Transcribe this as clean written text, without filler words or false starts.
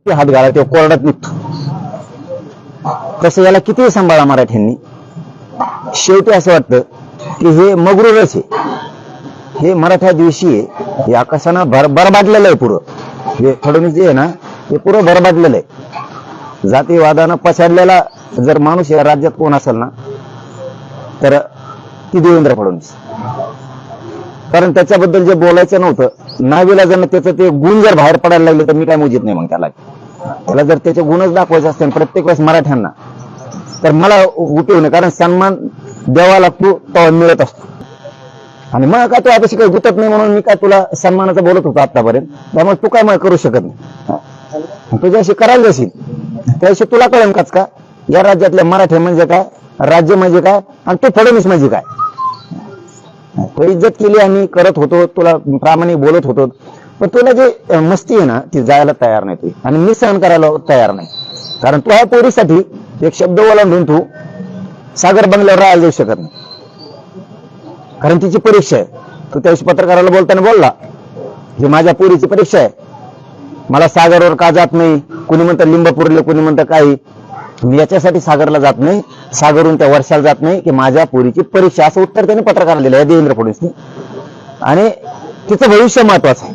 हात घाला ते कोरडात निघतो. तसं याला किती सांभाळा मराठ्यांनी, शेवटी असं वाटतं की हे मगरूरच आहे, हे मराठा दिवशी आहे, हे आकाशानं बरबादलेलं आहे पुरं. हे फडणवीस जे आहे ना हे पुरं बरबादलेलं आहे. जातीवादानं पछाडलेला जर माणूस या राज्यात कोण असेल ना तर ती देवेंद्र फडणवीस. कारण त्याच्याबद्दल जे बोलायचं नव्हतं नाविलाजानं त्याचं ते गुण जर बाहेर पडायला लागले तर मी काय मोजित नाही. मग त्याला जर त्याचे गुणच दाखवायचे असते प्रत्येक वेळेस मराठ्यांना तर मला उपयोग नाही. कारण सन्मान द्यावा लागतो तो मिळत असतो. आणि मग काय तू आता काही गुतत नाही म्हणून मी काय तुला सन्मानाचं बोलत होतो आतापर्यंत, त्यामुळे तू काय मग करू शकत नाही. तुझ्याशी करायला जाशील त्याशी तुला कळेल का या राज्यातले मराठी म्हणजे काय, राज्य म्हणजे काय, आणि तू फडणवीस म्हणजे काय. तो इज्जत केली आम्ही करत होतो, तुला प्रामाणिक बोलत होतो, पण तुला जे मस्ती आहे ना ती जायला तयार नाही तू, आणि मी सहन करायला तयार नाही. कारण तू ह्या पोरीसाठी एक शब्द ओलांडून तू सागर बंगल्यावर राहायला जाऊ शकत नाही. कारण तिची परीक्षा आहे. तू त्याशी पत्रकाराला बोलताना बोलला ही माझ्या पोरीची परीक्षा आहे, मला सागरवर का जात नाही, कुणी म्हणतं लिंबपुरले, कुणी म्हणतं काही. मी याच्यासाठी सागरला जात नाही, सागरहून त्या वर्षाला जात नाही की माझ्या पोरीची परीक्षा, असं उत्तर त्याने पत्रकाराला दिलं आहे देवेंद्र फडणवीसनी. आणि तिचं भविष्य महत्वाचं आहे.